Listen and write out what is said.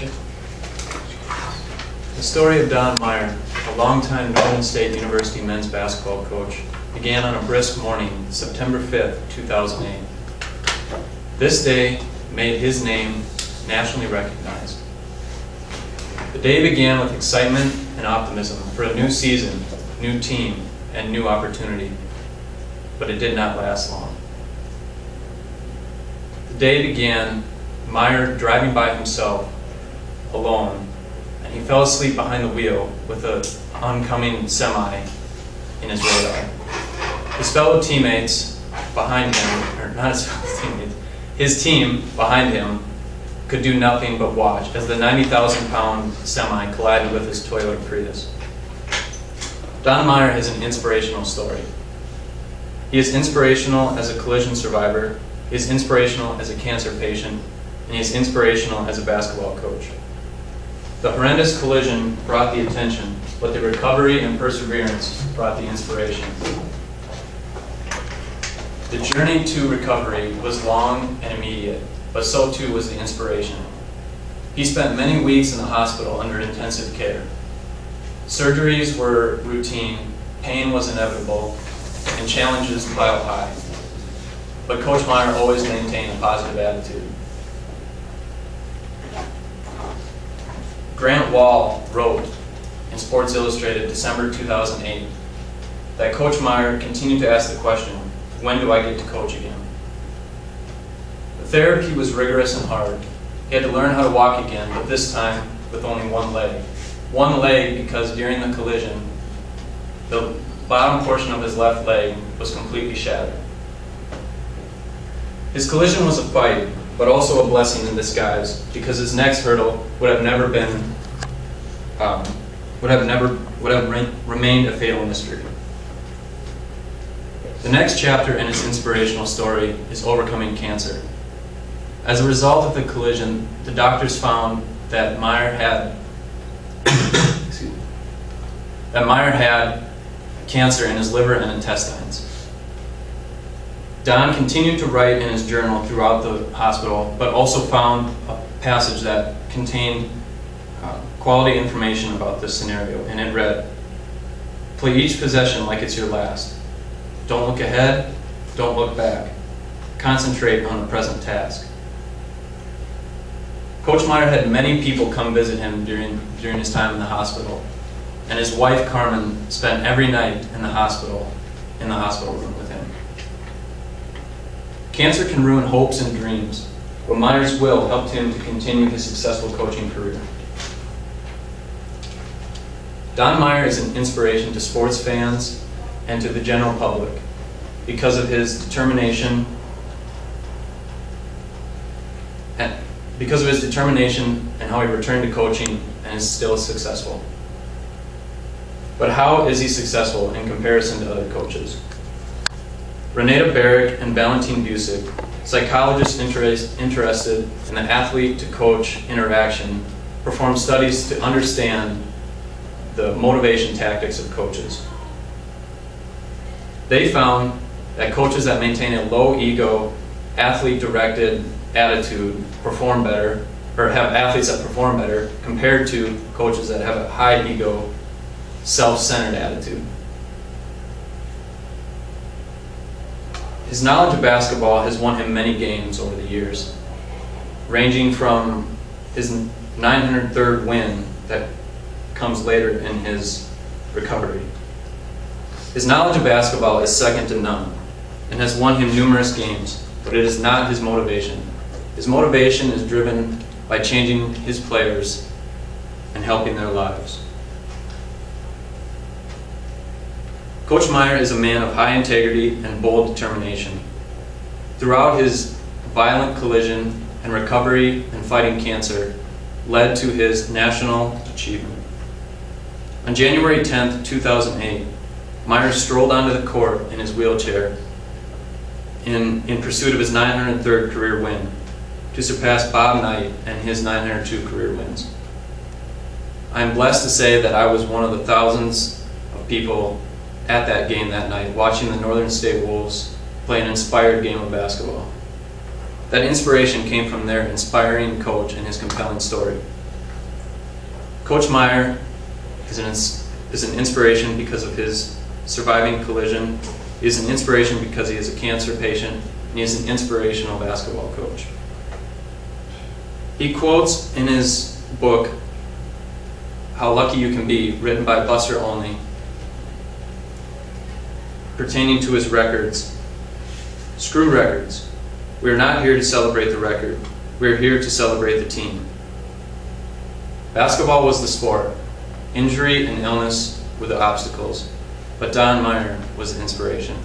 The story of Don Meyer, a longtime Northern State University men's basketball coach, began on a brisk morning, September 5th, 2008. This day made his name nationally recognized. The day began with excitement and optimism for a new season, new team, and new opportunity, but it did not last long. The day began Meyer driving by himself, alone, and he fell asleep behind the wheel with an oncoming semi in his radar. His fellow teammates behind him, or not his fellow teammates, his team behind him could do nothing but watch as the 90,000-pound semi collided with his Toyota Prius. Don Meyer is an inspirational story. He is inspirational as a collision survivor, he is inspirational as a cancer patient, and he is inspirational as a basketball coach. The horrendous collision brought the attention, but the recovery and perseverance brought the inspiration. The journey to recovery was long and immediate, but so too was the inspiration. He spent many weeks in the hospital under intensive care. Surgeries were routine, pain was inevitable, and challenges piled high. But Coach Meyer always maintained a positive attitude. Grant Wahl wrote in Sports Illustrated, December 2008, that Coach Meyer continued to ask the question, when do I get to coach again? The therapy was rigorous and hard. He had to learn how to walk again, but this time with only one leg. One leg because during the collision, the bottom portion of his left leg was completely shattered. His collision was a fight, but also a blessing in disguise, because his next hurdle would have remained a fatal mystery. The next chapter in his inspirational story is overcoming cancer. As a result of the collision, the doctors found that Meyer had cancer in his liver and intestines. Don continued to write in his journal throughout the hospital, but also found a passage that contained quality information about this scenario, and it read, "Play each possession like it's your last. Don't look ahead, don't look back. Concentrate on the present task." Coach Meyer had many people come visit him during his time in the hospital, and his wife Carmen spent every night in the hospital room with him. Cancer can ruin hopes and dreams, but Meyer's will helped him to continue his successful coaching career. Don Meyer is an inspiration to sports fans and to the general public because of his determination and how he returned to coaching and is still successful. But how is he successful in comparison to other coaches? Renata Barrick and Valentin Busick, psychologists interested in the athlete-to-coach interaction, performed studies to understand the motivation tactics of coaches. They found that coaches that maintain a low-ego, athlete-directed attitude perform better, or have athletes that perform better, compared to coaches that have a high-ego, self-centered attitude. His knowledge of basketball has won him many games over the years, ranging from his 903rd win that comes later in his recovery. His knowledge of basketball is second to none and has won him numerous games, but it is not his motivation. His motivation is driven by changing his players and helping their lives. Coach Meyer is a man of high integrity and bold determination. Throughout his violent collision and recovery and fighting cancer led to his national achievement. On January 10th, 2008, Meyer strolled onto the court in his wheelchair in pursuit of his 903rd career win to surpass Bob Knight and his 902 career wins. I am blessed to say that I was one of the thousands of people at that game that night, watching the Northern State Wolves play an inspired game of basketball. That inspiration came from their inspiring coach and his compelling story. Coach Meyer is an inspiration because of his surviving collision. He is an inspiration because he is a cancer patient, and he is an inspirational basketball coach. He quotes in his book, How Lucky You Can Be, written by Buster Olney, pertaining to his records. Screw records. We are not here to celebrate the record. We are here to celebrate the team. Basketball was the sport. Injury and illness were the obstacles. But Don Meyer was the inspiration.